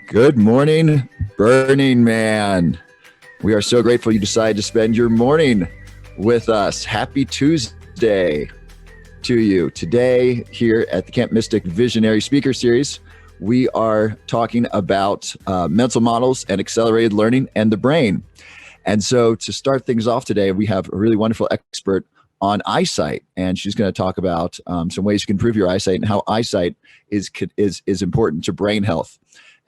Good morning, Burning Man. We are so grateful you decided to spend your morning with us. Happy Tuesday to you. Today, here at the Camp Mystic Visionary Speaker Series, we are talking about mental models and accelerated learning and the brain. And so to start things off today, we have a really wonderful expert on eyesight, and she's going to talk about some ways you can improve your eyesight and how eyesight is important to brain health.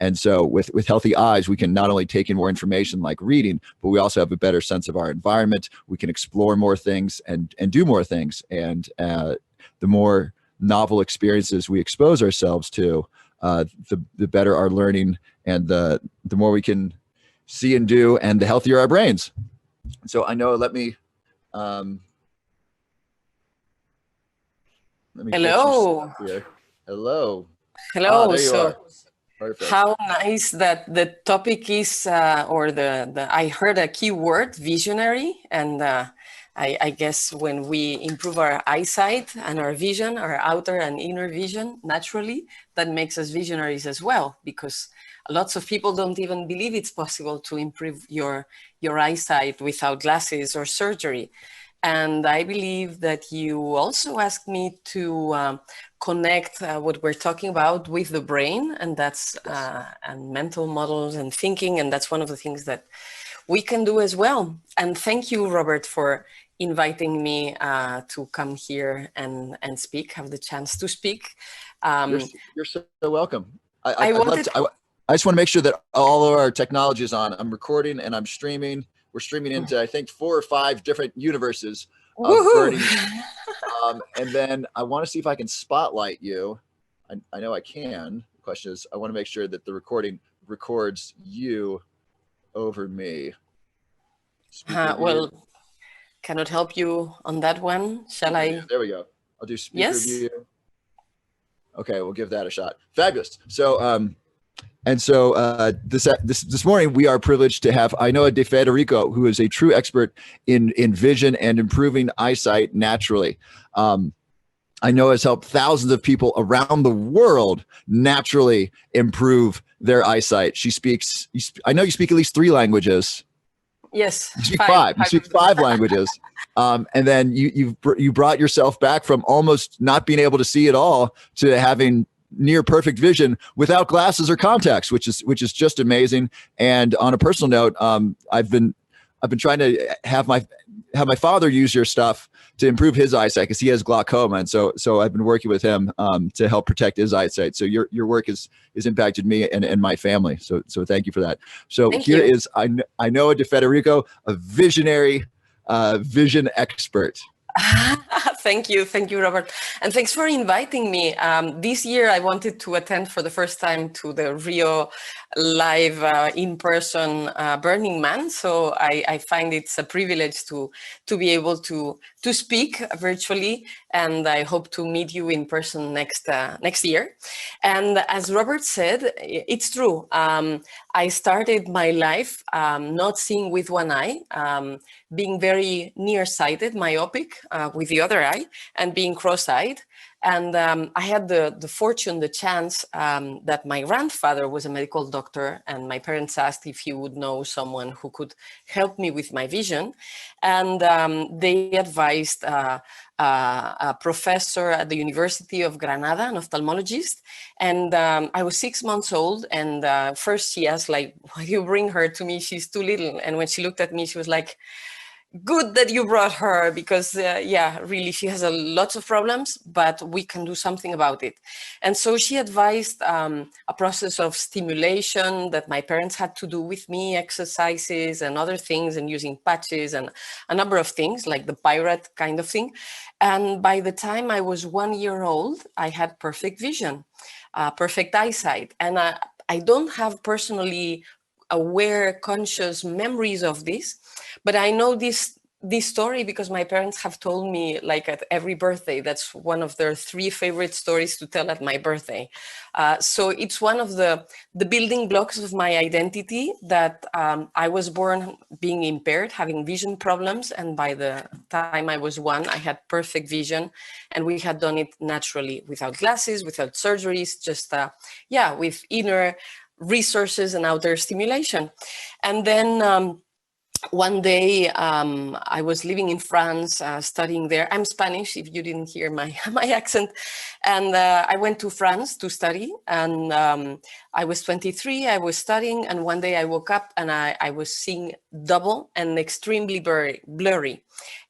And so with healthy eyes, we can not only take in more information like reading, but we also have a better sense of our environment. We can explore more things and do more things. And the more novel experiences we expose ourselves to, the better our learning, and the more we can see and do, and the healthier our brains. So I know, let me Hello. Here. Hello. Hello. There you so are. Perfect. How nice that the topic is, I heard a key word, visionary. And I guess when we improve our eyesight and our vision, our outer and inner vision, naturally, that makes us visionaries as well, because lots of people don't even believe it's possible to improve your eyesight without glasses or surgery. And I believe that you also asked me to connect what we're talking about with the brain, and that's and mental models and thinking, and that's one of the things that we can do as well. And thank you, Robert, for inviting me to come here and speak, have the chance to speak. You're so welcome. I just want to make sure that all of our technology is on. I'm recording and I'm streaming. We're streaming into, I think, 4 or 5 different universes of Burning. And then I want to see if I can spotlight you. I know I can. The question is, I want to make sure that the recording records you over me. Well, cannot help you on that one. Shall I? There we go. I'll do speaker Yes. view. Okay, we'll give that a shot. Fabulous. So, this morning we are privileged to have Ainhoa De Federico, who is a true expert in vision and improving eyesight naturally. Ainhoa has helped thousands of people around the world naturally improve their eyesight. I know you speak at least 3 languages. Yes, you speak 5. You speak 5 languages, and then you brought yourself back from almost not being able to see at all to having near perfect vision without glasses or contacts, which is just amazing. And on a personal note, I've been trying to have my father use your stuff to improve his eyesight, because he has glaucoma, and so I've been working with him to help protect his eyesight. So your work has impacted me and my family. So thank you for that. So here is Ainhoa De Federico, a visionary vision expert. Thank you, Robert, and thanks for inviting me. This year I wanted to attend for the first time to the Rio live in-person Burning Man, so I find it's a privilege to be able to speak virtually, and I hope to meet you in person next year. And as Robert said, it's true. I started my life not seeing with one eye, being very nearsighted, myopic with the other eye, and being cross-eyed. And I had the fortune, the chance that my grandfather was a medical doctor, and my parents asked if he would know someone who could help me with my vision. And they advised a professor at the University of Granada, an ophthalmologist. And I was 6 months old. And first she asked, like, why do you bring her to me? She's too little. And when she looked at me, she was like, good that you brought her, because really she has lots of problems, but we can do something about it. And so she advised a process of stimulation that my parents had to do with me, exercises and other things, and using patches and a number of things like the pirate kind of thing. And by the time I was 1 year old, I had perfect vision, perfect eyesight. And I don't have personally aware, conscious memories of this, but I know this story because my parents have told me, like, at every birthday. That's one of their 3 favorite stories to tell at my birthday. So it's one of the building blocks of my identity, that I was born being impaired, having vision problems. And by the time I was 1, I had perfect vision. And we had done it naturally, without glasses, without surgeries, just, with inner resources and outer stimulation. And then one day I was living in France, studying there. I'm Spanish, if you didn't hear my accent. And I went to France to study. And I was 23, I was studying. And one day I woke up and I was seeing double and extremely blurry.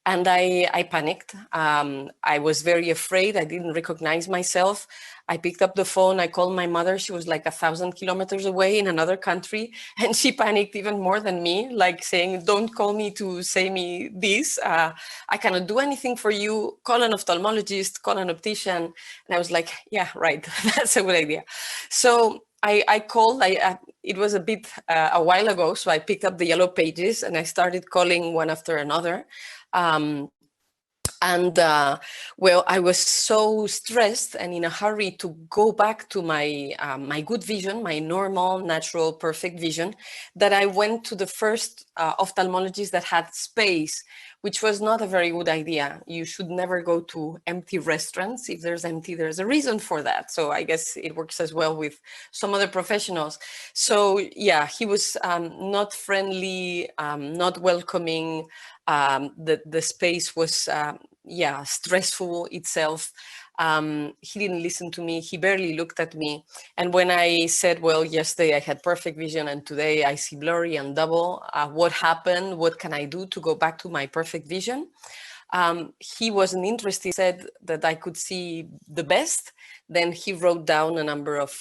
And I panicked. I was very afraid. I didn't recognize myself. I picked up the phone. I called my mother. She was like 1,000 kilometers away in another country. And she panicked even more than me, like saying, don't call me to say me this. I cannot do anything for you. Call an ophthalmologist, call an optician. And I was like, yeah, right. That's a good idea. So I called. It was a bit a while ago. So I picked up the yellow pages and I started calling one after another. Well, I was so stressed and in a hurry to go back to my my good vision, my normal, natural, perfect vision, that I went to the first ophthalmologist that had space, which was not a very good idea. You should never go to empty restaurants. If there's empty, there's a reason for that. So I guess it works as well with some other professionals. So yeah, he was not friendly, not welcoming. The space was yeah, stressful itself. He didn't listen to me. He barely looked at me. And when I said, well, yesterday I had perfect vision and today I see blurry and double, what happened? What can I do to go back to my perfect vision? He wasn't interested. He said that I could see the best. Then he wrote down a number of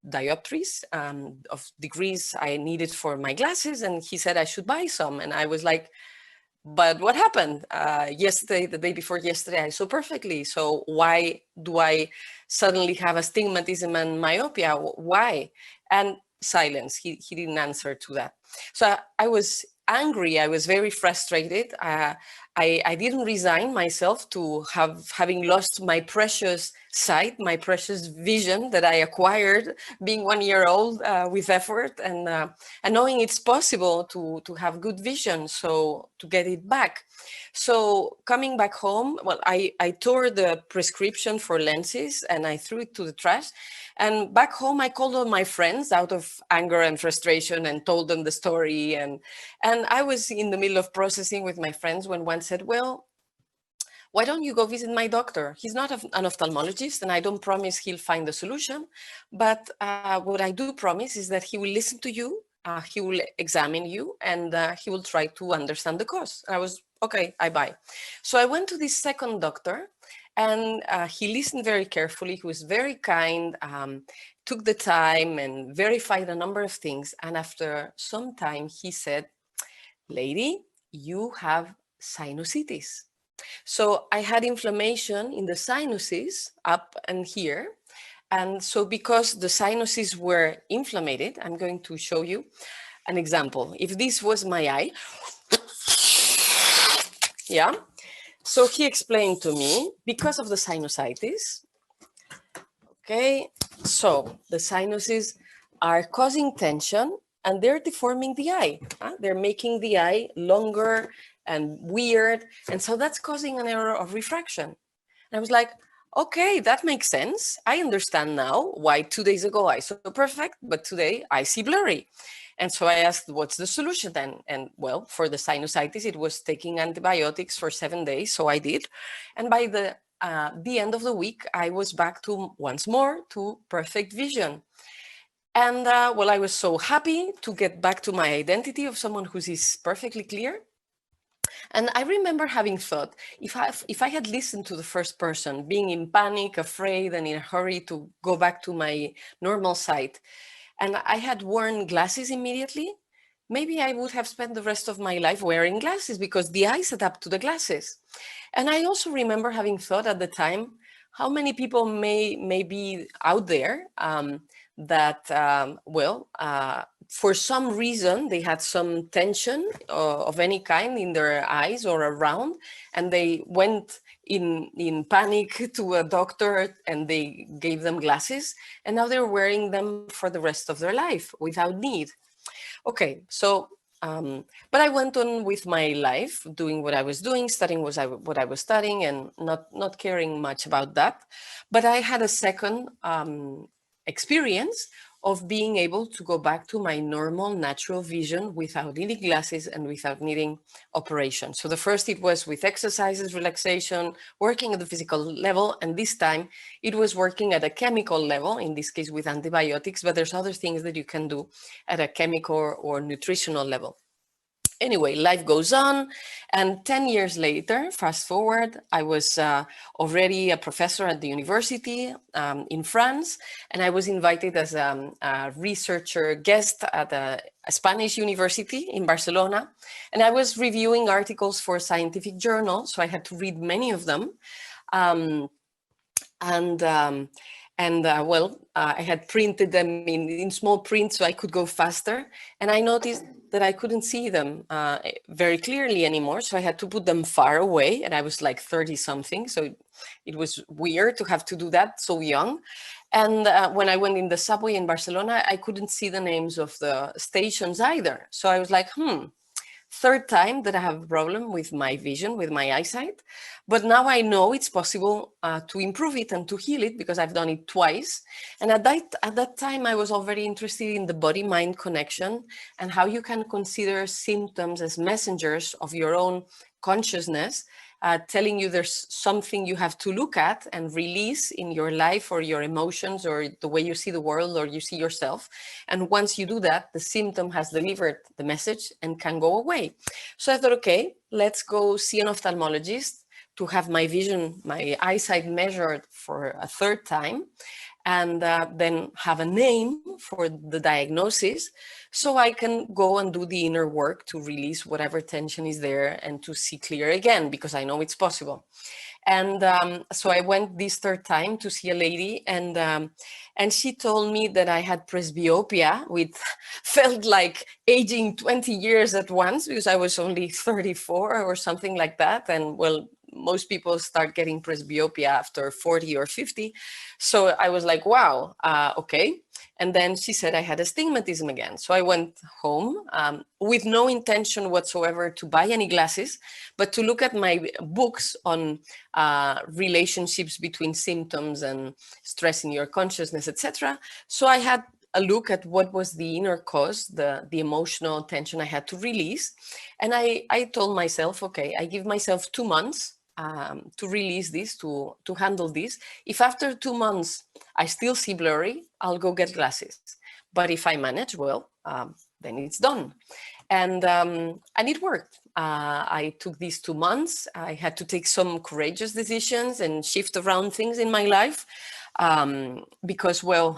dioptries, of degrees I needed for my glasses. And he said I should buy some. And I was like, but what happened yesterday, the day before yesterday, I saw perfectly. So why do I suddenly have astigmatism and myopia? Why? And silence. He didn't answer to that. So I was angry. I was very frustrated. I didn't resign myself to having lost my precious sight, my precious vision that I acquired being 1 year old with effort and knowing it's possible to have good vision, so to get it back. So coming back home, well, I tore the prescription for lenses and I threw it to the trash. And back home, I called all my friends out of anger and frustration and told them the story. And I was in the middle of processing with my friends when one said, well, why don't you go visit my doctor? He's not an ophthalmologist and I don't promise he'll find the solution. But what I do promise is that he will listen to you, he will examine you, and he will try to understand the cause. I was, okay, I buy. So I went to this second doctor and he listened very carefully. He was very kind, took the time and verified a number of things. And after some time, he said, lady, you have sinusitis. So I had inflammation in the sinuses up and here. And so because the sinuses were inflamed, I'm going to show you an example. If this was my eye, yeah. So he explained to me, because of the sinusitis, okay, so the sinuses are causing tension and they're deforming the eye. They're making the eye longer and weird. And so that's causing an error of refraction. And I was like, okay, that makes sense. I understand now why 2 days ago I saw perfect, but today I see blurry. And so I asked, what's the solution then? And well, for the sinusitis, it was taking antibiotics for 7 days. So I did. And by the end of the week, I was back to once more to perfect vision. And well, I was so happy to get back to my identity of someone who sees perfectly clear. And I remember having thought, if I had listened to the first person, being in panic, afraid, and in a hurry to go back to my normal sight, and I had worn glasses immediately, maybe I would have spent the rest of my life wearing glasses because the eyes adapt to the glasses. And I also remember having thought at the time, how many people may be out there that, for some reason, they had some tension of any kind in their eyes or around, and they went in panic to a doctor and they gave them glasses, and now they're wearing them for the rest of their life without need. Okay, so, but I went on with my life, doing what I was doing, studying what I was studying, and not caring much about that. But I had a second experience of being able to go back to my normal natural vision without needing glasses and without needing operation. So the first, it was with exercises, relaxation, working at the physical level. And this time it was working at a chemical level, in this case with antibiotics, but there's other things that you can do at a chemical or nutritional level. Anyway, life goes on, and 10 years later, fast forward, I was already a professor at the university in France, and I was invited as a researcher guest at a Spanish university in Barcelona, and I was reviewing articles for scientific journals, so I had to read many of them. I had printed them in small print so I could go faster. And I noticed that I couldn't see them very clearly anymore. So I had to put them far away. And I was like 30 something. So it was weird to have to do that so young. And when I went in the subway in Barcelona, I couldn't see the names of the stations either. So I was like, third time that I have a problem with my vision, with my eyesight. But now I know it's possible to improve it and to heal it because I've done it twice. And at that time, I was already interested in the body-mind connection and how you can consider symptoms as messengers of your own consciousness, telling you there's something you have to look at and release in your life or your emotions or the way you see the world or you see yourself. And once you do that, the symptom has delivered the message and can go away. So I thought, okay, let's go see an ophthalmologist to have my vision, my eyesight measured for a third time, and then have a name for the diagnosis so I can go and do the inner work to release whatever tension is there and to see clear again, because I know it's possible. And so I went this third time to see a lady, and she told me that I had presbyopia, which felt like aging 20 years at once because I was only 34 or something like that. And well, most people start getting presbyopia after 40 or 50. So I was like, wow, okay. And then she said I had astigmatism again. So I went home with no intention whatsoever to buy any glasses, but to look at my books on relationships between symptoms and stress in your consciousness, etc. So I had a look at what was the inner cause, the emotional tension I had to release. And I told myself, okay, I give myself 2 months to release this, to handle this. If after 2 months I still see blurry, I'll go get glasses. But if I manage well, then it's done. And it worked. I took these 2 months. I had to take some courageous decisions and shift around things in my life. Because, well,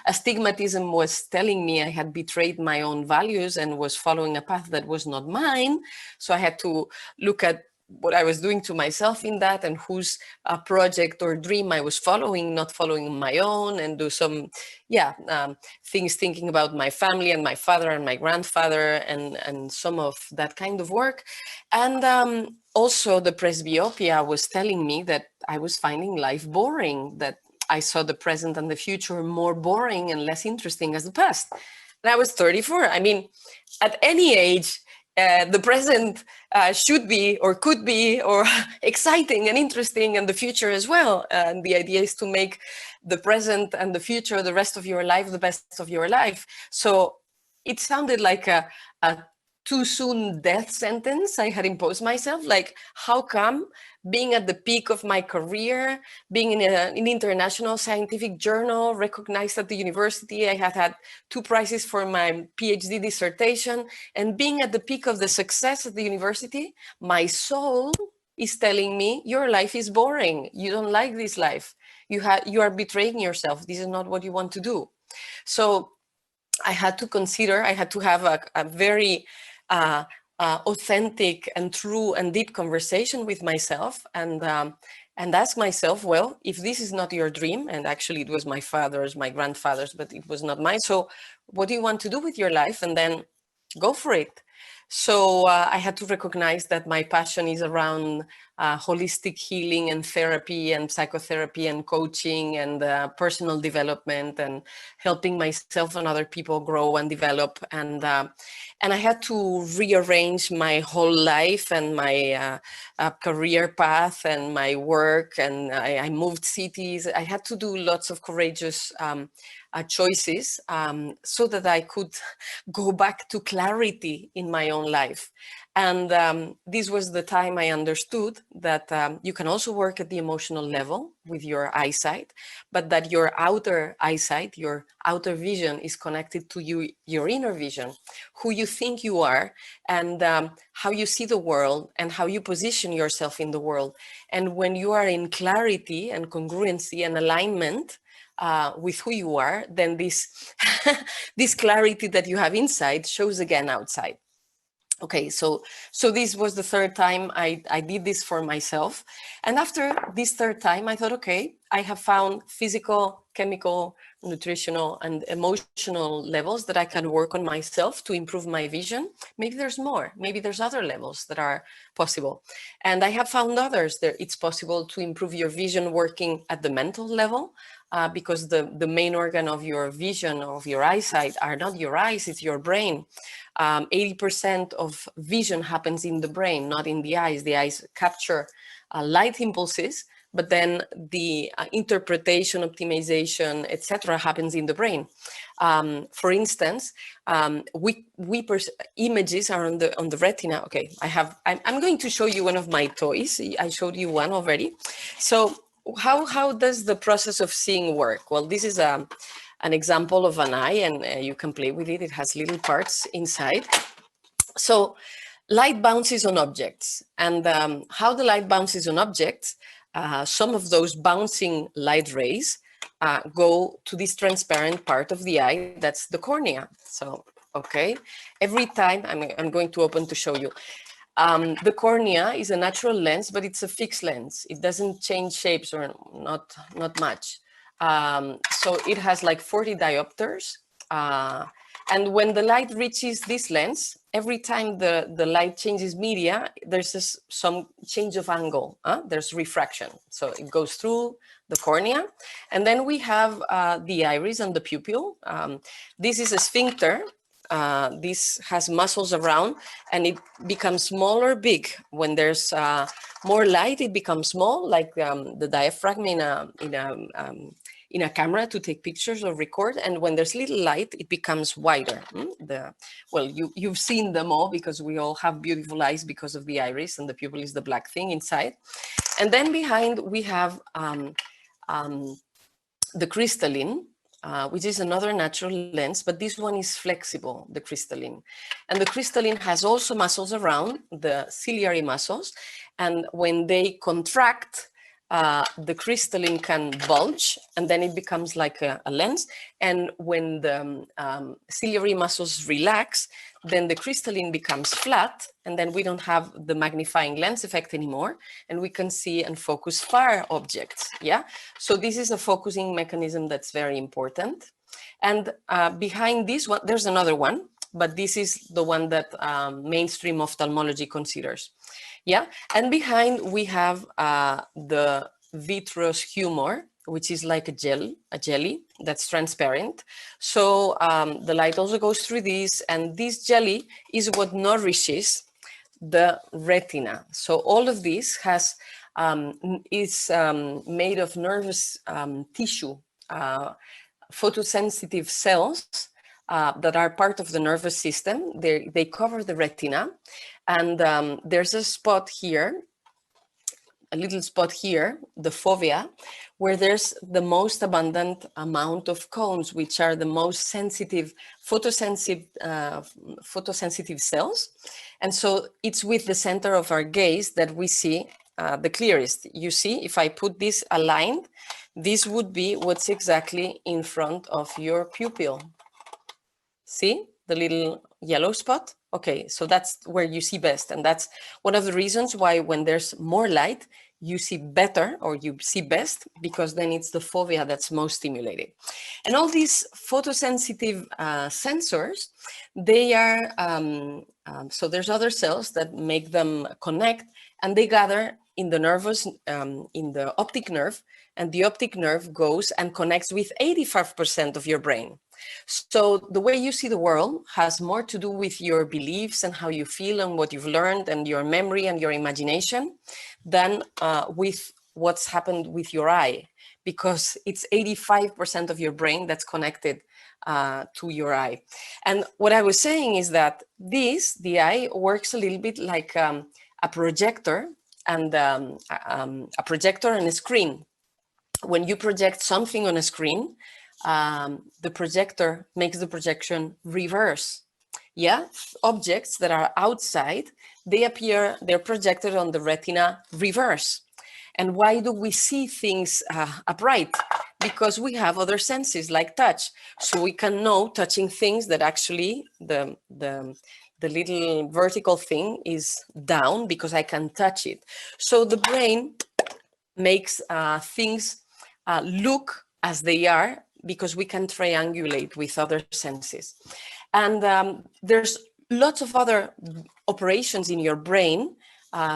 astigmatism was telling me I had betrayed my own values and was following a path that was not mine. So I had to look at what I was doing to myself in that and whose project or dream I was following, not following my own, and do some, things thinking about my family and my father and my grandfather and some of that kind of work. And also the presbyopia was telling me that I was finding life boring, that I saw the present and the future more boring and less interesting as the past. And I was 34. I mean, at any age, the present should be or could be or exciting and interesting, and the future as well. And the idea is to make the present and the future, the rest of your life, the best of your life. So it sounded like a too soon death sentence I had imposed myself. Like, how come being at the peak of my career, being in an international scientific journal, recognized at the university, I had 2 prizes for my PhD dissertation, and being at the peak of the success at the university, my soul is telling me, your life is boring. You don't like this life. You are betraying yourself. This is not what you want to do. So I had to consider, I had to have a very authentic and true and deep conversation with myself, and ask myself, well, if this is not your dream, and actually it was my father's, my grandfather's, but it was not mine, so what do you want to do with your life? And then go for it. So I had to recognize that my passion is around holistic healing and therapy and psychotherapy and coaching and personal development and helping myself and other people grow and develop. And I had to rearrange my whole life and my career path and my work. And I moved cities. I had to do lots of courageous choices so that I could go back to clarity in my own life. And this was the time I understood that you can also work at the emotional level with your eyesight, but that your outer eyesight, your outer vision is connected to your inner vision, who you think you are, and how you see the world and how you position yourself in the world. And when you are in clarity and congruency and alignment with who you are, then this, this clarity that you have inside shows again outside. Okay, so this was the third time I did this for myself. And after this third time, I thought, okay, I have found physical, chemical, nutritional, and emotional levels that I can work on myself to improve my vision. Maybe there's more. Maybe there's other levels that are possible. And I have found others that it's possible to improve your vision working at the mental level. Because the main organ of your vision, of your eyesight, are not your eyes, it's your brain. 80% of vision happens in the brain, not in the eyes. The eyes capture light impulses, but then the interpretation, optimization, etc., happens in the brain. For instance, images are on the retina. Okay, I'm going to show you one of my toys. I showed you one already. So how does the process of seeing work? Well, this is an example of an eye, and you can play with it. It has little parts inside. So light bounces on objects, and how the light bounces on objects, some of those bouncing light rays go to this transparent part of the eye, that's the cornea. So, okay, every time, I'm going to open to show you. The cornea is a natural lens, but it's a fixed lens. It doesn't change shapes, or not much. So it has like 40 diopters. And when the light reaches this lens, every time the light changes media, there's some change of angle. There's refraction. So it goes through the cornea. And then we have the iris and the pupil. This is a sphincter. This has muscles around, and it becomes small or big. When there's more light, it becomes small, like the diaphragm in a camera to take pictures or record. And when there's little light, it becomes wider. Well, you've seen them all, because we all have beautiful eyes because of the iris, and the pupil is the black thing inside. And then behind we have the crystalline, which is another natural lens, but this one is flexible, the crystalline. And the crystalline has also muscles around, the ciliary muscles. And when they contract, the crystalline can bulge, and then it becomes like a lens. And when the ciliary muscles relax, then the crystalline becomes flat, and then we don't have the magnifying lens effect anymore, and we can see and focus far objects. Yeah, so this is a focusing mechanism that's very important. And behind this one, there's another one, but this is the one that mainstream ophthalmology considers. Yeah, and behind we have the vitreous humor, which is like a jelly that's transparent. So the light also goes through this, and this jelly is what nourishes the retina. So all of this is made of nervous tissue, photosensitive cells that are part of the nervous system. They cover the retina, and there's a spot here, a little spot here, the fovea, where there's the most abundant amount of cones, which are the most sensitive, photosensitive cells. And so it's with the center of our gaze that we see the clearest. You see, if I put this aligned, this would be what's exactly in front of your pupil. See the little yellow spot? Okay, so that's where you see best. And that's one of the reasons why when there's more light, you see better, or you see best, because then it's the fovea that's most stimulated. And all these photosensitive sensors, they are, so there's other cells that make them connect, and they gather in the nervous, in the optic nerve, and the optic nerve goes and connects with 85% of your brain. So the way you see the world has more to do with your beliefs and how you feel and what you've learned and your memory and your imagination than with what's happened with your eye, because it's 85% of your brain that's connected to your eye. And what I was saying is that the eye works a little bit like a projector and a projector and a screen. When you project something on a screen, the projector makes the projection reverse. Yeah, objects that are outside, they're projected on the retina reverse. And why do we see things upright? Because we have other senses like touch. So we can know touching things that actually the little vertical thing is down because I can touch it. So the brain makes things look as they are because we can triangulate with other senses. And there's lots of other operations in your brain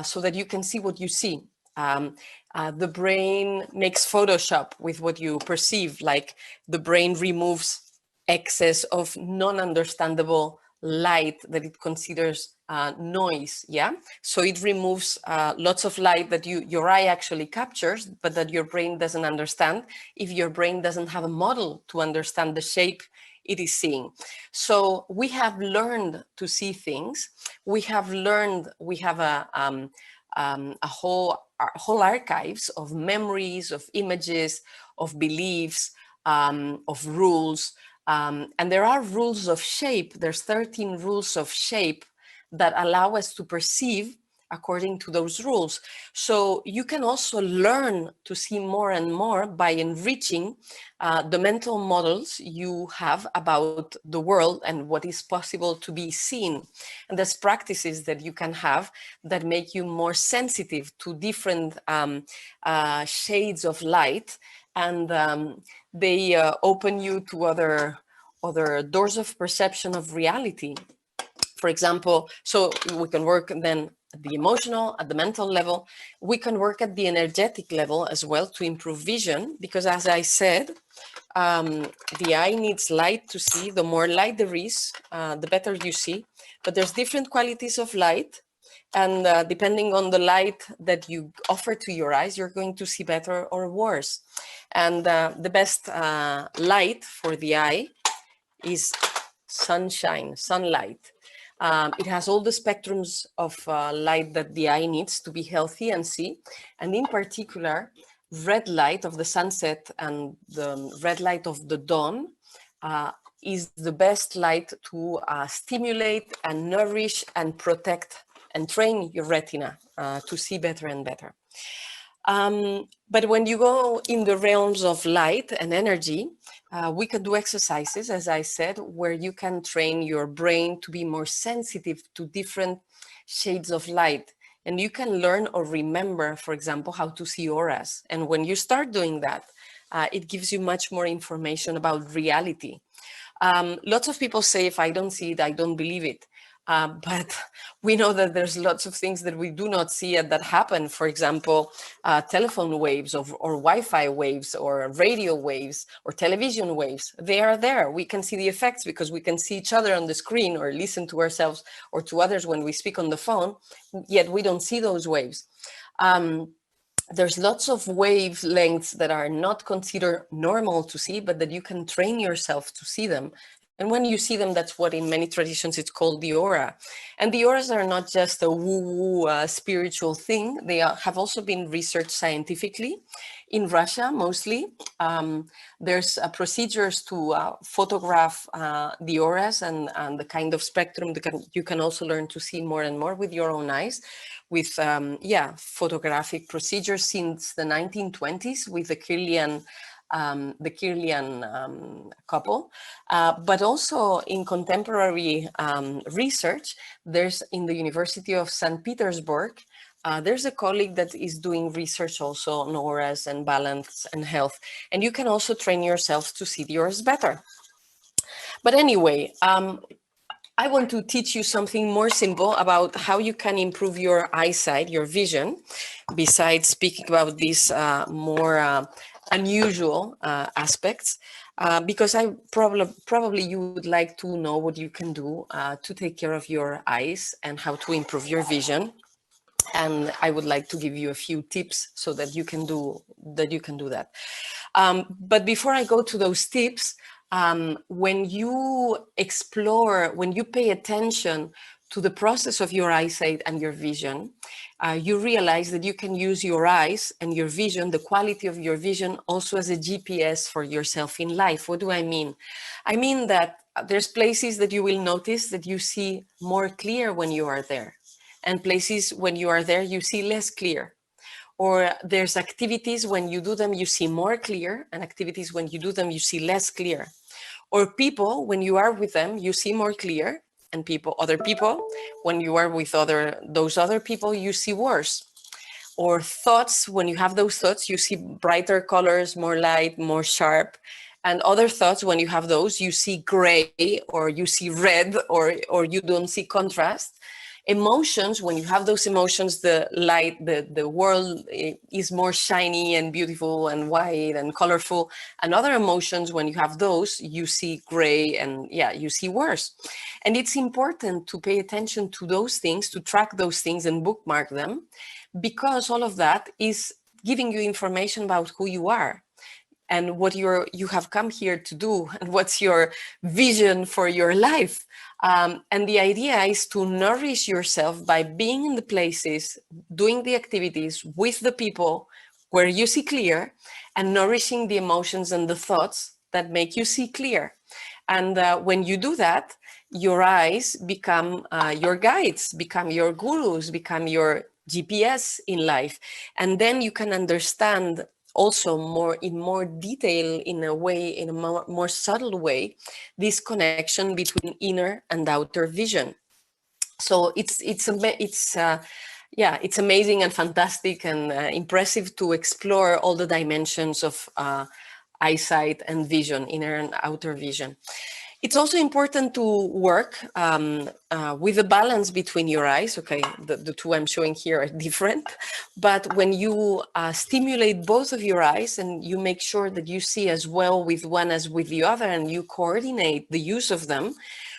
so that you can see what you see. The brain makes Photoshop with what you perceive, like the brain removes excess of non-understandable light that it considers noise. Yeah, so it removes lots of light that your eye actually captures, but that your brain doesn't understand if your brain doesn't have a model to understand the shape it is seeing. So we have learned to see things. We have a whole archives of memories, of images, of beliefs, of rules. And there are rules of shape. There's 13 rules of shape that allow us to perceive according to those rules. So you can also learn to see more and more by enriching the mental models you have about the world and what is possible to be seen. And there's practices that you can have that make you more sensitive to different shades of light, and they open you to other doors of perception of reality. For example, so we can work then at the emotional, at the mental level. We can work at the energetic level as well to improve vision, because as I said, the eye needs light to see. The more light there is, the better you see. But there's different qualities of light. And depending on the light that you offer to your eyes, you're going to see better or worse. And the best light for the eye is sunshine, sunlight. It has all the spectrums of light that the eye needs to be healthy and see. And in particular, red light of the sunset and the red light of the dawn is the best light to stimulate and nourish and protect and train your retina to see better and better. But when you go in the realms of light and energy, we can do exercises, as I said, where you can train your brain to be more sensitive to different shades of light. And you can learn or remember, for example, how to see auras. And when you start doing that, it gives you much more information about reality. Lots of people say, if I don't see it, I don't believe it. But we know that there's lots of things that we do not see and that happen. For example, telephone waves or Wi-Fi waves or radio waves or television waves. They are there. We can see the effects because we can see each other on the screen or listen to ourselves or to others when we speak on the phone, yet we don't see those waves. There's lots of wavelengths that are not considered normal to see, but that you can train yourself to see them. And when you see them, that's what in many traditions it's called the aura. And the auras are not just a woo-woo spiritual thing. They have also been researched scientifically. In Russia, mostly, there's procedures to photograph the auras and the kind of spectrum that you can also learn to see more and more with your own eyes, with photographic procedures since the 1920s with the Kirlian couple, but also in contemporary research, there's in the University of St. Petersburg, there's a colleague that is doing research also on auras and balance and health. And you can also train yourself to see the auras better. But anyway, I want to teach you something more simple about how you can improve your eyesight, your vision, besides speaking about these more unusual aspects, because I probably you would like to know what you can do to take care of your eyes and how to improve your vision. And I would like to give you a few tips so that you can do that. But before I go to those tips, when you explore, when you pay attention to the process of your eyesight and your vision, you realize that you can use your eyes and your vision, the quality of your vision, also as a GPS for yourself in life. What do I mean? I mean that there's places that you will notice that you see more clear when you are there, and places when you are there you see less clear. Or there's activities when you do them you see more clear, and activities when you do them you see less clear. Or people, when you are with them you see more clear, and other people, when you are with those other people you see worse. Or thoughts, when you have those thoughts you see brighter colors, more light, more sharp. And other thoughts, when you have those you see gray, or you see red, or you don't see contrast. Emotions, when you have those emotions, the light, the world is more shiny and beautiful and white and colorful. And other emotions, when you have those, you see gray, and you see worse. And it's important to pay attention to those things, to track those things and bookmark them, because all of that is giving you information about who you are and what you have come here to do, and what's your vision for your life. And the idea is to nourish yourself by being in the places, doing the activities with the people where you see clear, and nourishing the emotions and the thoughts that make you see clear. And when you do that, your eyes become your guides, become your gurus, become your GPS in life. And then you can understand also in more detail, in a more subtle way, this connection between inner and outer vision. So it's amazing and fantastic and impressive to explore all the dimensions of eyesight and vision, inner and outer vision. It's also important to work with a balance between your eyes. Okay, the two I'm showing here are different, but when you stimulate both of your eyes and you make sure that you see as well with one as with the other, and you coordinate the use of them,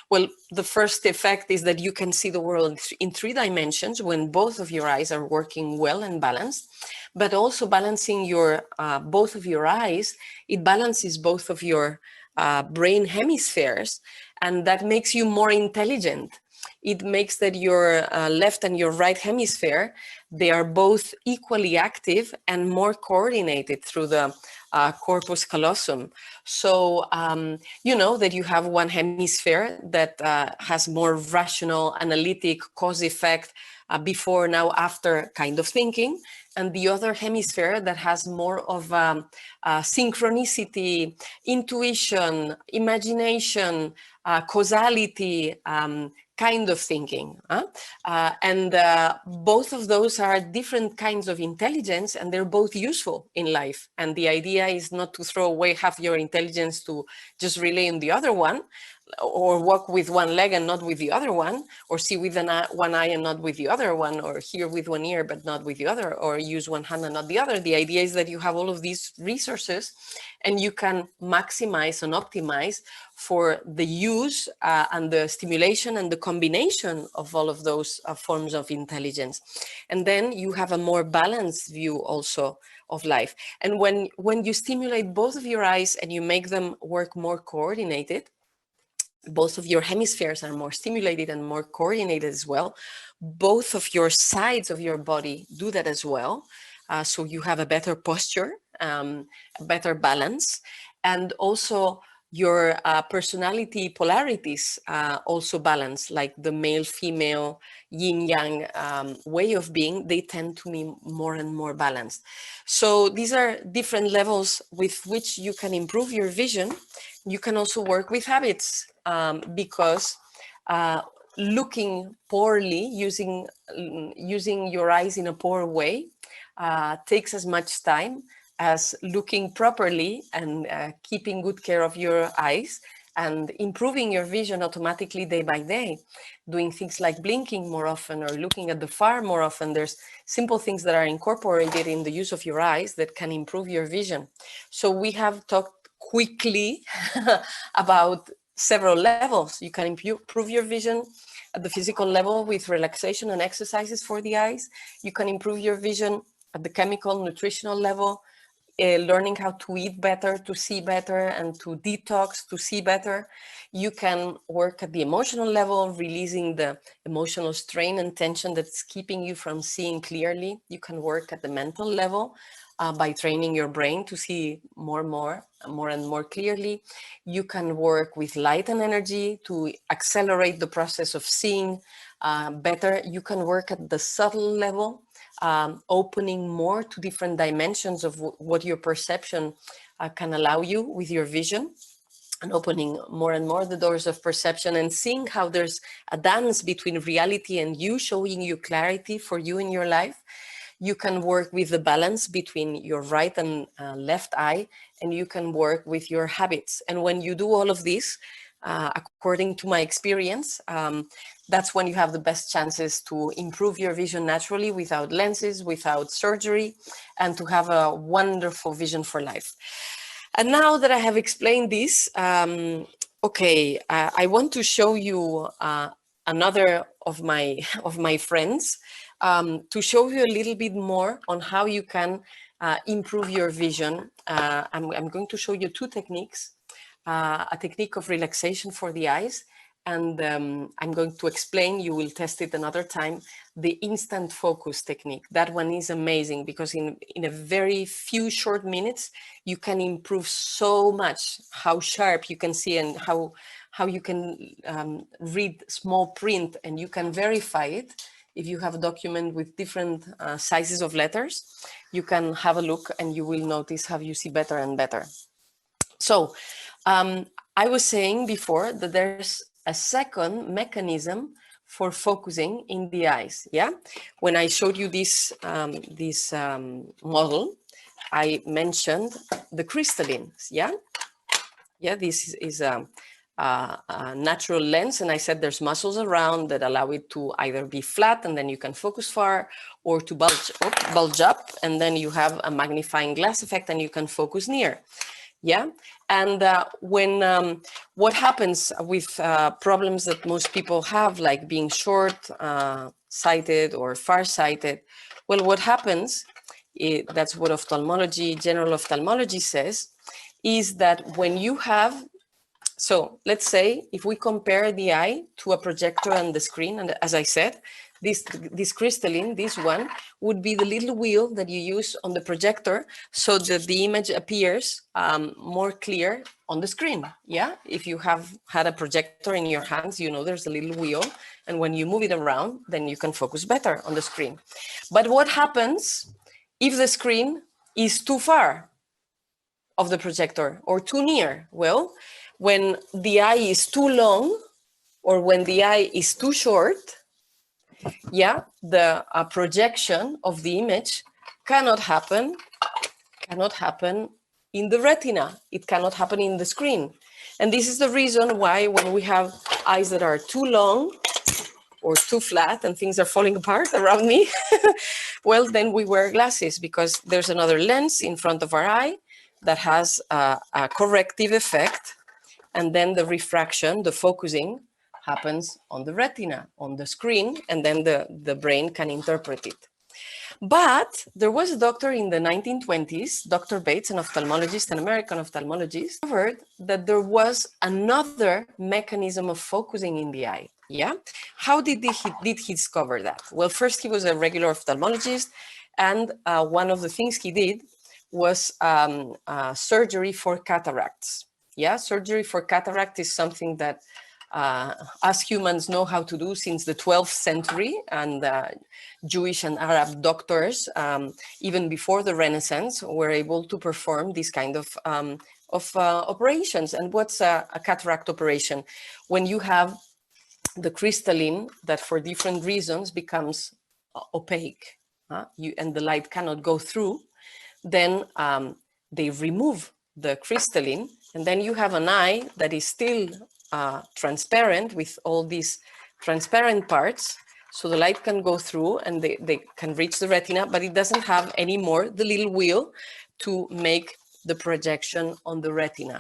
well, the first effect is that you can see the world in 3 dimensions when both of your eyes are working well and balanced. But also balancing both of your eyes, it balances both of your brain hemispheres, and that makes you more intelligent. It makes that your left and your right hemisphere, they are both equally active and more coordinated through the corpus callosum. So you know that you have one hemisphere that has more rational, analytic, cause effect, before, now, after kind of thinking, and the other hemisphere that has more of synchronicity, intuition, imagination, causality, kind of thinking. And both of those are different kinds of intelligence, and they're both useful in life. And the idea is not to throw away half your intelligence to just rely on the other one, or walk with one leg and not with the other one, or see with one eye and not with the other one, or hear with one ear but not with the other, or use one hand and not the other. The idea is that you have all of these resources and you can maximize and optimize for the use and the stimulation and the combination of all of those forms of intelligence. And then you have a more balanced view also of life. And when you stimulate both of your eyes and you make them work more coordinated, both of your hemispheres are more stimulated and more coordinated as well. Both of your sides of your body do that as well. So you have a better posture, a better balance, and also your personality polarities also balance, like the male, female, yin yang way of being, they tend to be more and more balanced. So these are different levels with which you can improve your vision. You can also work with habits, because looking poorly, using your eyes in a poor way, takes as much time as looking properly and keeping good care of your eyes and improving your vision automatically day by day, doing things like blinking more often or looking at the far more often. There's simple things that are incorporated in the use of your eyes that can improve your vision. So we have talked quickly about several levels. You can improve your vision at the physical level with relaxation and exercises for the eyes. You can improve your vision at the chemical, nutritional level, learning how to eat better, to see better, and to detox, to see better. You can work at the emotional level, releasing the emotional strain and tension that's keeping you from seeing clearly. You can work at the mental level by training your brain to see more and more clearly. You can work with light and energy to accelerate the process of seeing better. You can work at the subtle level, opening more to different dimensions of what your perception can allow you with your vision, and opening more and more the doors of perception and seeing how there's a dance between reality and you, showing you clarity for you in your life. You can work with the balance between your right and left eye, and you can work with your habits. And when you do all of this, according to my experience, that's when you have the best chances to improve your vision naturally, without lenses, without surgery, and to have a wonderful vision for life. And now that I have explained this, I want to show you another of my friends, to show you a little bit more on how you can improve your vision. I'm going to show you two techniques, a technique of relaxation for the eyes, and I'm going to explain, you will test it another time, the instant focus technique. That one is amazing because in a very few short minutes, you can improve so much how sharp you can see and how you can read small print, and you can verify it. If you have a document with different sizes of letters, you can have a look and you will notice how you see better and better. So I was saying before that there's a second mechanism for focusing in the eyes. Yeah, when I showed you this model, I mentioned the crystallines. Yeah, this is a natural lens, and I said there's muscles around that allow it to either be flat and then you can focus far, or to bulge up, and then you have a magnifying glass effect and you can focus near. Yeah, and what happens with problems that most people have, like being short sighted or far-sighted? Well, what happens, that's what general ophthalmology says, is that when you have, so let's say if we compare the eye to a projector and the screen, and as I said, this crystalline, this one, would be the little wheel that you use on the projector so that the image appears more clear on the screen. Yeah, if you have had a projector in your hands, you know there's a little wheel, and when you move it around, then you can focus better on the screen. But what happens if the screen is too far of the projector or too near? Well, when the eye is too long or when the eye is too short, yeah, the projection of the image cannot happen in the retina. It cannot happen in the screen. And this is the reason why when we have eyes that are too long or too flat and things are falling apart around me, well, then we wear glasses, because there's another lens in front of our eye that has a corrective effect. And then the refraction, the focusing, happens on the retina, on the screen, and then the brain can interpret it. But there was a doctor in the 1920s, Dr. Bates, an ophthalmologist, an American ophthalmologist, discovered that there was another mechanism of focusing in the eye. Yeah? How did he discover that? Well, first he was a regular ophthalmologist, and one of the things he did was surgery for cataracts. Yeah, surgery for cataract is something that us humans know how to do since the 12th century, and Jewish and Arab doctors, even before the Renaissance, were able to perform this kind of operations. And what's a cataract operation? When you have the crystalline that for different reasons becomes opaque, and the light cannot go through, then they remove the crystalline And then you have an eye that is still transparent with all these transparent parts. So the light can go through and they can reach the retina, but it doesn't have anymore the little wheel to make the projection on the retina.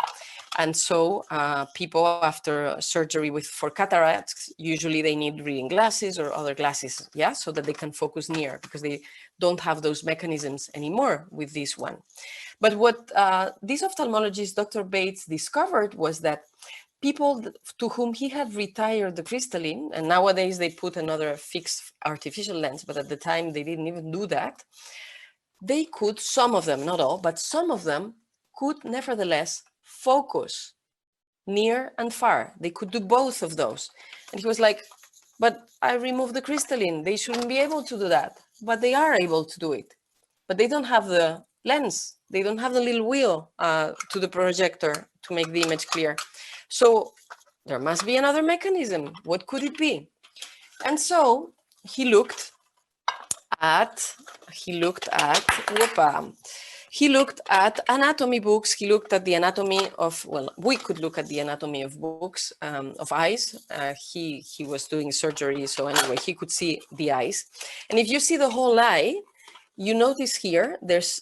And so people after surgery for cataracts, usually they need reading glasses or other glasses, yeah, so that they can focus near, because they don't have those mechanisms anymore with this one. But what this ophthalmologist, Dr. Bates, discovered was that people to whom he had retired the crystalline, and nowadays they put another fixed artificial lens, but at the time they didn't even do that, they could, some of them, not all, but some of them could nevertheless focus near and far. They could do both of those. And he was like, but I removed the crystalline. They shouldn't be able to do that. But they are able to do it. But they don't have the lens. They don't have the little wheel to the projector to make the image clear. So there must be another mechanism. What could it be? And so he looked at anatomy books. He looked at the anatomy of, well, we could look at the anatomy of books, of eyes. He was doing surgery, so anyway, he could see the eyes. And if you see the whole eye, you notice here, there's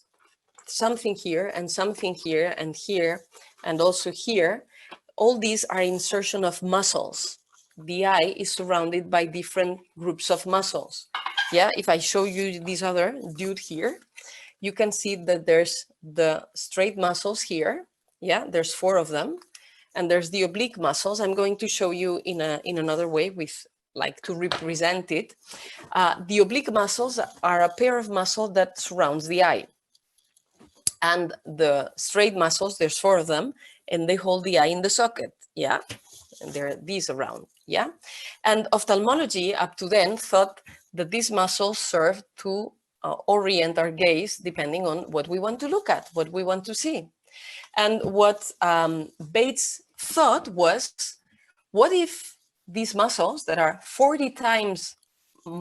something here and something here and here, and also here. All these are insertion of muscles. The eye is surrounded by different groups of muscles. Yeah, if I show you this other dude here, you can see that there's the straight muscles here. Yeah, there's 4 of them. And there's the oblique muscles. I'm going to show you in another way with like to represent it. The oblique muscles are a pair of muscles that surrounds the eye. And the straight muscles, there's 4 of them, and they hold the eye in the socket. Yeah, and there are these around. Yeah, and ophthalmology up to then thought that these muscles serve to orient our gaze depending on what we want to look at, what we want to see. And what Bates thought was, what if these muscles that are 40 times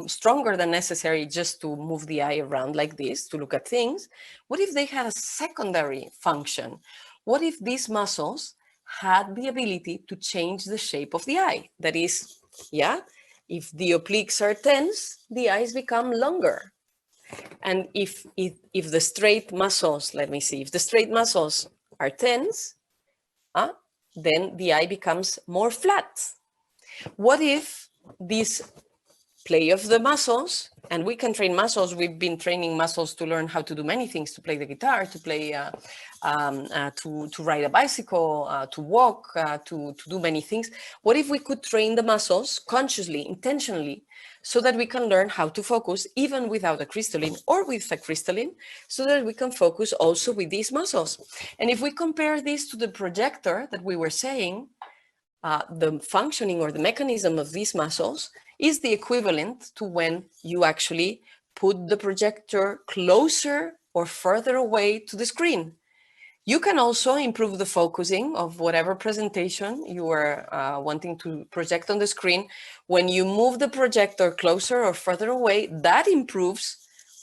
stronger than necessary just to move the eye around like this, to look at things, what if they had a secondary function? What if these muscles had the ability to change the shape of the eye? That is, yeah, if the obliques are tense, the eyes become longer. And if the straight muscles, let me see, if the straight muscles are tense, then the eye becomes more flat. What if this play of the muscles, and we can train muscles, we've been training muscles to learn how to do many things, to play the guitar, to play, to ride a bicycle, to walk, to do many things. What if we could train the muscles consciously, intentionally, so that we can learn how to focus even without a crystalline or with a crystalline, so that we can focus also with these muscles? And if we compare this to the projector that we were saying, the functioning or the mechanism of these muscles is the equivalent to when you actually put the projector closer or further away to the screen. You can also improve the focusing of whatever presentation you are wanting to project on the screen. When you move the projector closer or further away, that improves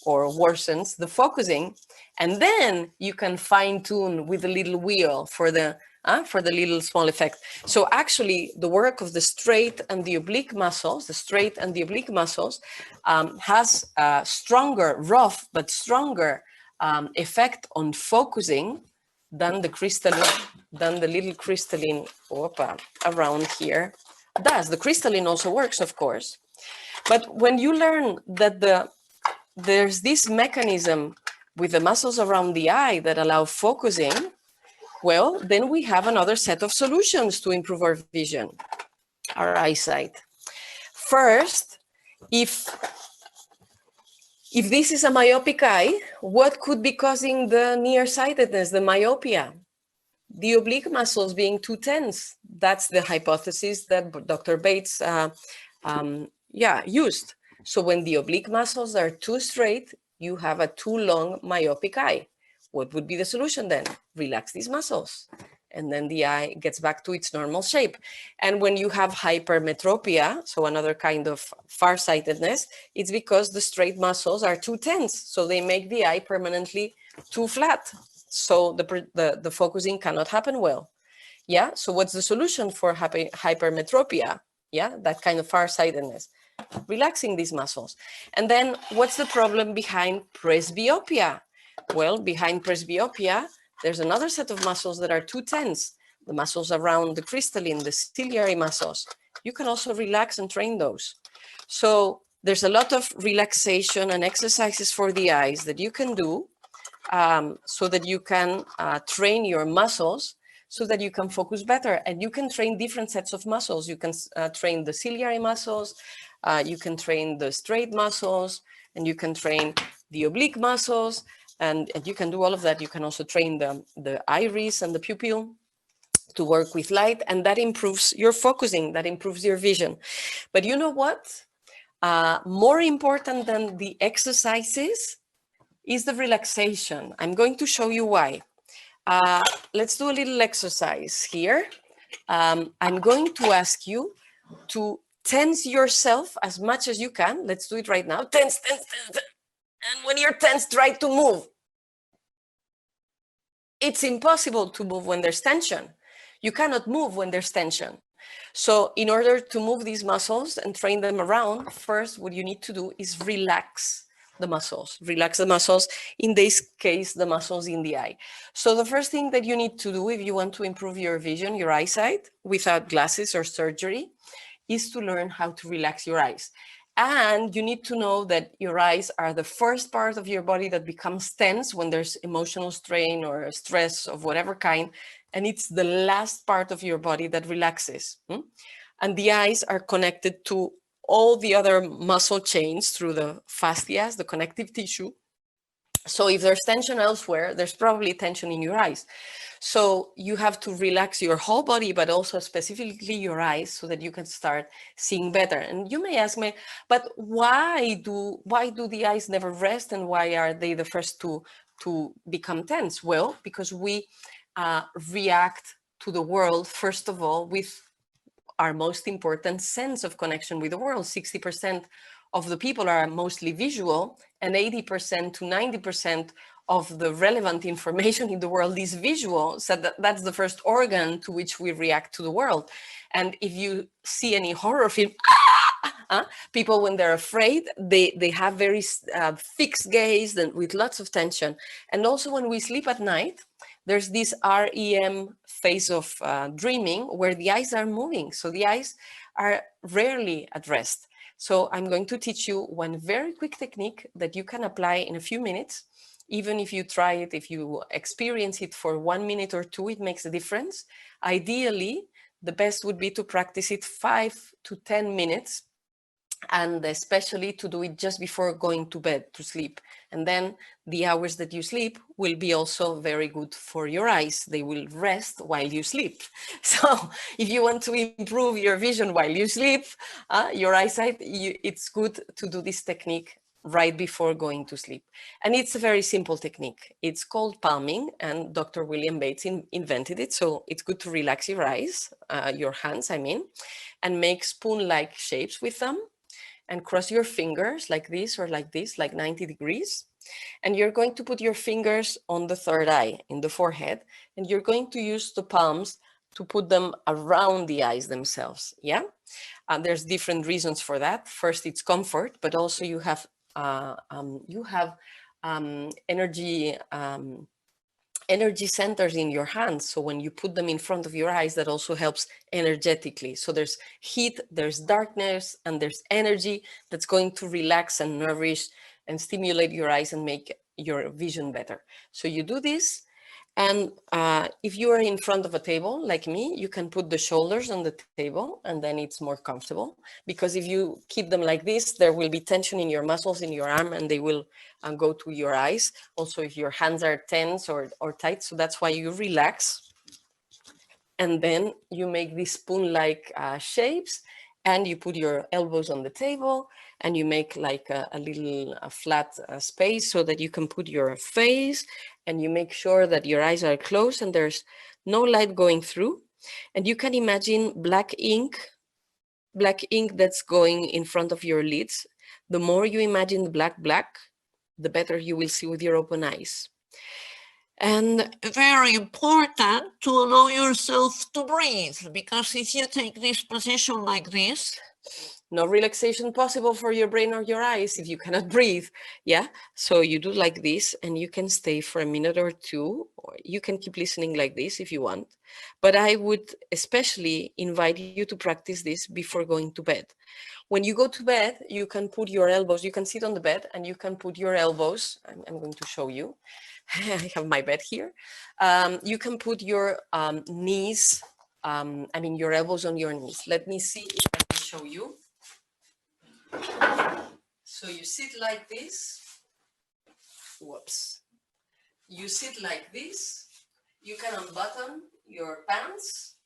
or worsens the focusing. And then you can fine tune with a little wheel for the little small effect. So actually the work of the straight and the oblique muscles, has a stronger, rough, but stronger effect on focusing than the crystalline, than the little crystalline around here does. The crystalline also works, of course. But when you learn that there's this mechanism with the muscles around the eye that allow focusing, well, then we have another set of solutions to improve our vision, our eyesight. First, if this is a myopic eye, what could be causing the nearsightedness, the myopia? The oblique muscles being too tense. That's the hypothesis that Dr. Bates used. So when the oblique muscles are too straight, you have a too long myopic eye. What would be the solution then? Relax these muscles, and then the eye gets back to its normal shape. And when you have hypermetropia, so another kind of farsightedness, it's because the straight muscles are too tense, so they make the eye permanently too flat. So the focusing cannot happen well. Yeah, so what's the solution for hypermetropia? Yeah, that kind of farsightedness. Relaxing these muscles. And then what's the problem behind presbyopia? Well, behind presbyopia, there's another set of muscles that are too tense. The muscles around the crystalline, the ciliary muscles. You can also relax and train those. So there's a lot of relaxation and exercises for the eyes that you can do so that you can train your muscles so that you can focus better. And you can train different sets of muscles. You can train the ciliary muscles, you can train the straight muscles, and you can train the oblique muscles, and you can do all of that. You can also train the iris and the pupil to work with light, and that improves your focusing, that improves your vision. But you know what? More important than the exercises is the relaxation. I'm going to show you why. Let's do a little exercise here. I'm going to ask you to tense yourself as much as you can. Let's do it right now. Tense, tense, tense. And when you're tense, try to move. It's impossible to move when there's tension. You cannot move when there's tension. So in order to move these muscles and train them around, first, what you need to do is relax the muscles. Relax the muscles, in this case, the muscles in the eye. So the first thing that you need to do if you want to improve your vision, your eyesight, without glasses or surgery, is to learn how to relax your eyes. And you need to know that your eyes are the first part of your body that becomes tense when there's emotional strain or stress of whatever kind. And it's the last part of your body that relaxes. And the eyes are connected to all the other muscle chains through the fascias, the connective tissue. So if there's tension elsewhere, there's probably tension in your eyes. So you have to relax your whole body, but also specifically your eyes so that you can start seeing better. And you may ask me, but why do the eyes never rest, and why are they the first to become tense? Well, because we react to the world, first of all, with our most important sense of connection with the world. 60% of the people are mostly visual, and 80% to 90% of the relevant information in the world is visual. So that's the first organ to which we react to the world. And if you see any horror film, people, when they're afraid, they have very fixed gaze and with lots of tension. And also when we sleep at night, there's this REM phase of dreaming where the eyes are moving. So the eyes are rarely at rest. So I'm going to teach you one very quick technique that you can apply in a few minutes. Even if you try it, if you experience it for 1 minute or 2, it makes a difference. Ideally, the best would be to practice it 5 to 10 minutes, and especially to do it just before going to bed to sleep. And then the hours that you sleep will be also very good for your eyes. They will rest while you sleep. So if you want to improve your vision while you sleep, your eyesight, it's good to do this technique right before going to sleep. And it's a very simple technique. It's called palming, and Dr. William Bates invented it. So it's good to relax your eyes, your hands, I mean, and make spoon-like shapes with them, and cross your fingers like this or like this, like 90 degrees. And you're going to put your fingers on the third eye, in the forehead, and you're going to use the palms to put them around the eyes themselves, yeah? There's different reasons for that. First, it's comfort, but also you have energy centers in your hands. So when you put them in front of your eyes, that also helps energetically. So there's heat, there's darkness, and there's energy that's going to relax and nourish and stimulate your eyes and make your vision better. So you do this. And if you are in front of a table like me, you can put the shoulders on the table, and then it's more comfortable. Because if you keep them like this, there will be tension in your muscles in your arm, and they will go to your eyes. Also, if your hands are tense or tight, so that's why you relax. And then you make these spoon-like shapes, and you put your elbows on the table, and you make like a little flat space so that you can put your face, and you make sure that your eyes are closed and there's no light going through. And you can imagine black ink that's going in front of your lids. The more you imagine black, the better you will see with your open eyes. And very important to allow yourself to breathe, because if you take this position like this, no relaxation possible for your brain or your eyes if you cannot breathe. Yeah, so you do like this and you can stay for a minute or two, or you can keep listening like this if you want. But I would especially invite you to practice this before going to bed. When you go to bed, you can put your elbows, you can sit on the bed and you can put your elbows. I'm going to show you. I have my bed here. You can put your knees, your elbows on your knees. Let me see if I can show you. So you sit like this. Whoops. You sit like this. You can unbutton your pants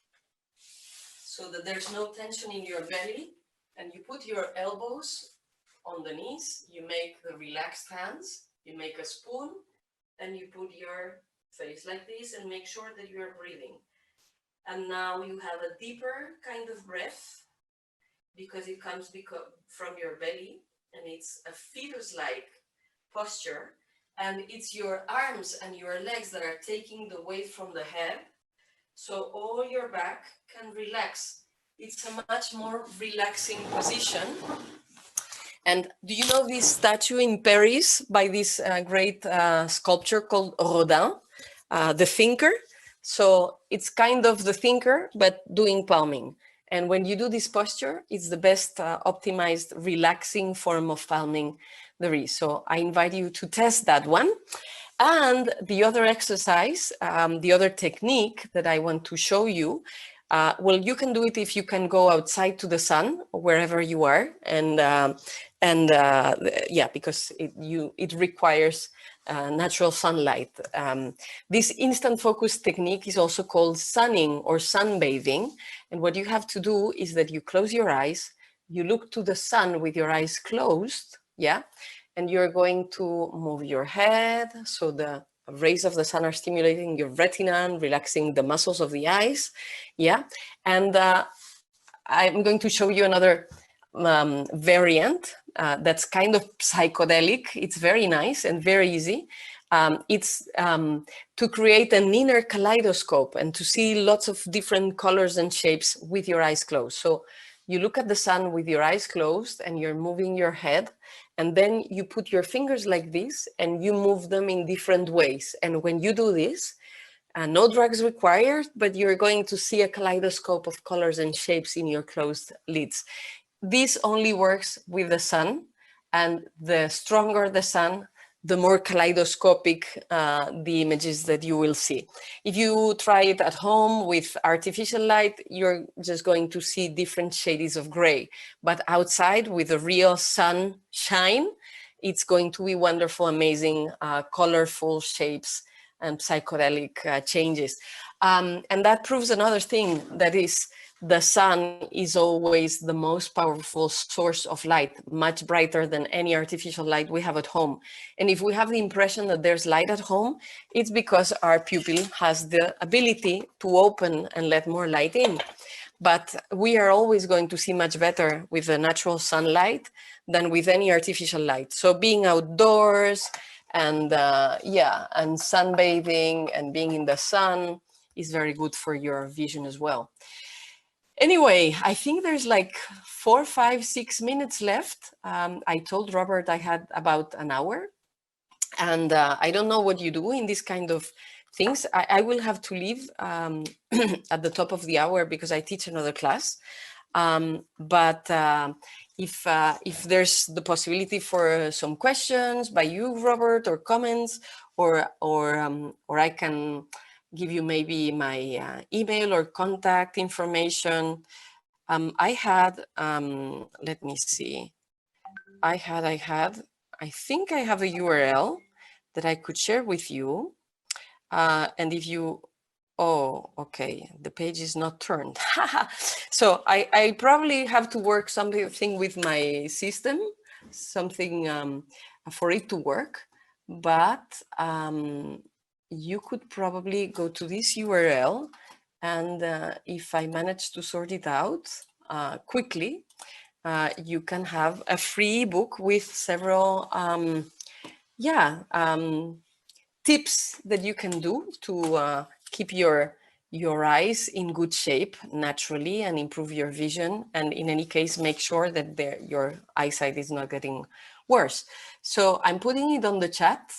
so that there's no tension in your belly. And you put your elbows on the knees. You make the relaxed hands. You make a spoon. And you put your face like this and make sure that you are breathing. And now you have a deeper kind of breath because it comes from your belly, and it's a fetus-like posture, and it's your arms and your legs that are taking the weight from the head, so all your back can relax. It's a much more relaxing position. And do you know this statue in Paris by this great sculptor called Rodin, the thinker? So it's kind of the thinker, but doing palming. And when you do this posture, it's the best optimized, relaxing form of palming there is. So I invite you to test that one. And the other exercise, the other technique that I want to show you, well, you can do it if you can go outside to the sun, wherever you are, and yeah, because it requires natural sunlight. This instant focus technique is also called sunning or sunbathing. And what you have to do is that you close your eyes, you look to the sun with your eyes closed, yeah, and you're going to move your head so the rays of the sun are stimulating your retina and relaxing the muscles of the eyes, yeah. And I'm going to show you another variant that's kind of psychedelic. It's very nice and very easy. It's to create an inner kaleidoscope and to see lots of different colors and shapes with your eyes closed. So you look at the sun with your eyes closed and you're moving your head, and then you put your fingers like this and you move them in different ways. And when you do this, no drugs required, but you're going to see a kaleidoscope of colors and shapes in your closed lids. This only works with the sun, and the stronger the sun, the more kaleidoscopic the images that you will see. If you try it at home with artificial light, you're just going to see different shades of gray. But outside with the real sunshine, it's going to be wonderful, amazing, colorful shapes and psychedelic changes. And that proves another thing, that is, the sun is always the most powerful source of light, much brighter than any artificial light we have at home. And if we have the impression that there's light at home, it's because our pupil has the ability to open and let more light in. But we are always going to see much better with the natural sunlight than with any artificial light. So being outdoors and and sunbathing and being in the sun is very good for your vision as well. Anyway, I think there's like 4, 5, 6 minutes left. I told Robert I had about an hour, and I don't know what you do in this kind of things. I will have to leave at the top of the hour because I teach another class. But if there's the possibility for some questions by you, Robert, or comments, or I can give you maybe my email or contact information. I had, let me see. I think I have a URL that I could share with you. And if you, oh, okay, the page is not turned. So I probably have to work something with my system, something for it to work. But you could probably go to this URL, and if I manage to sort it out quickly, you can have a free book with several tips that you can do to keep your eyes in good shape naturally and improve your vision. And in any case, make sure that your eyesight is not getting worse. So I'm putting it on the chat,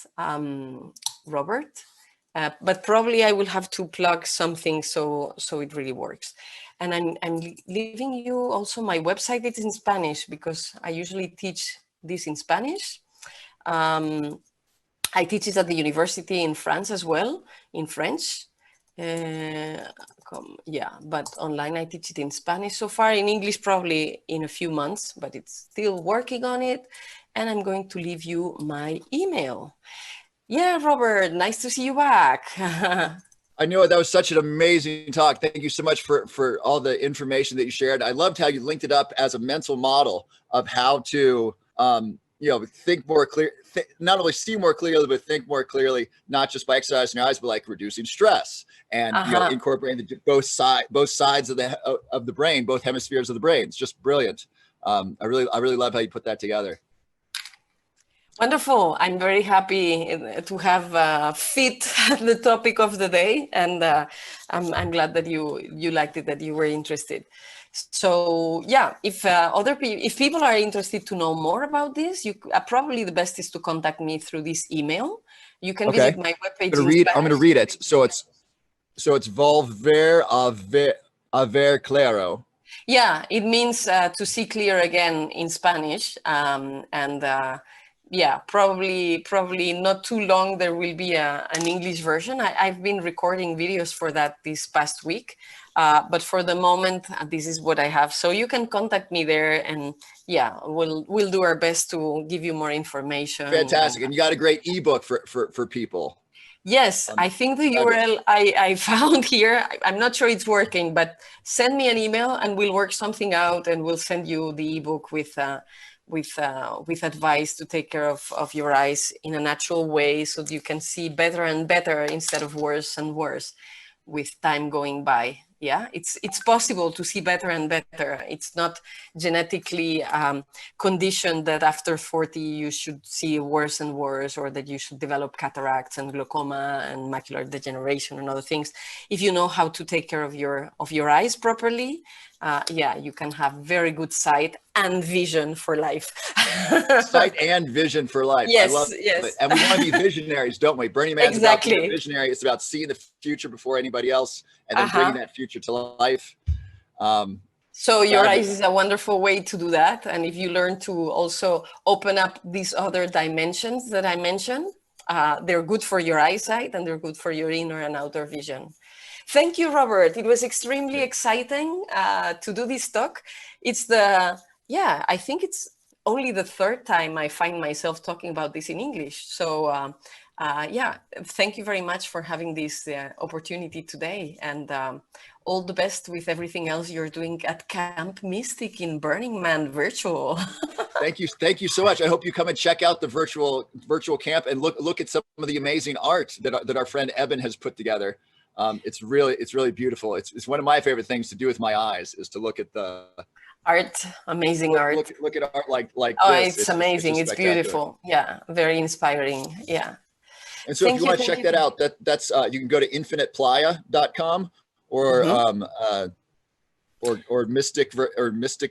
Robert, but probably I will have to plug something so it really works. And I'm leaving you also my website. It's in Spanish because I usually teach this in Spanish. I teach it at the university in France as well, in French. But online I teach it in Spanish so far. In English probably in a few months, but it's still working on it. And I'm going to leave you my email. Yeah, Robert, nice to see you back. I know that was such an amazing talk. Thank you so much for all the information that you shared. I loved how you linked it up as a mental model of how to, think more clear, not only see more clearly, but think more clearly, not just by exercising your eyes, but like reducing stress and incorporating both sides of the brain, both hemispheres of the brain. It's just brilliant. I really love how you put that together. Wonderful. I'm very happy to have fit the topic of the day, and I'm glad that you liked it, that you were interested. So yeah, if people are interested to know more about this, probably the best is to contact me through this email. You can visit my webpage. I'm going to read it. So it's volver a ver claro. Yeah, it means to see clear again in Spanish, yeah, probably not too long there will be an English version. I've been recording videos for that this past week, but for the moment this is what I have. So you can contact me there, and yeah, we'll do our best to give you more information. Fantastic. And you got a great ebook for people. Yes, I think the URL I found here, I'm not sure it's working, but send me an email and we'll work something out, and we'll send you the ebook with advice to take care of your eyes in a natural way, so that you can see better and better instead of worse and worse with time going by. Yeah, it's possible to see better and better. It's not genetically conditioned that after 40 you should see worse and worse, or that you should develop cataracts and glaucoma and macular degeneration and other things. If you know how to take care of your eyes properly, you can have very good sight and vision for life. Sight and vision for life. Yes, I love yes. it. And we want to be visionaries, don't we? Burning Man's Exactly. about being a visionary. It's about seeing the future before anybody else, and then bringing that future to life. So your eyes is a wonderful way to do that. And if you learn to also open up these other dimensions that I mentioned, they're good for your eyesight, and they're good for your inner and outer vision. Thank you, Robert. It was extremely exciting to do this talk. I think it's only the third time I find myself talking about this in English. So thank you very much for having this opportunity today, and all the best with everything else you're doing at Camp Mystic in Burning Man Virtual. Thank you so much. I hope you come and check out the virtual camp and look at some of the amazing art that our friend Eben has put together. It's really beautiful. It's one of my favorite things to do with my eyes, is to look at the art, amazing art. Look at art like oh, this. It's amazing. It's beautiful. Yeah, very inspiring. Yeah. And so if you want to check that out, that's you can go to infiniteplaya.com or or Mystic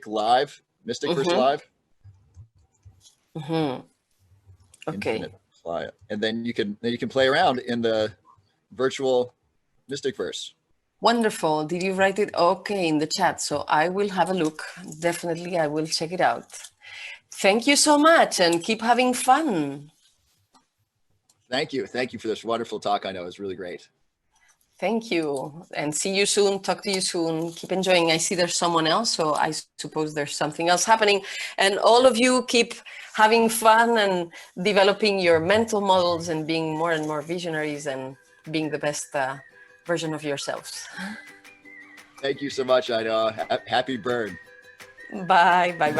Live, Mystic Verse Live. Okay. Infinite Playa. And then you can play around in the virtual Mystic Verse. Wonderful. Did you write it? Okay, in the chat. So I will have a look. Definitely, I will check it out. Thank you so much, and keep having fun. Thank you for this wonderful talk. I know it was really great. Thank you, and see you soon. Talk to you soon. Keep enjoying. I see there's someone else, so I suppose there's something else happening. And all of you keep having fun and developing your mental models and being more and more visionaries and being the best version of yourselves. Thank you so much. I know. Happy burn. Bye. Bye.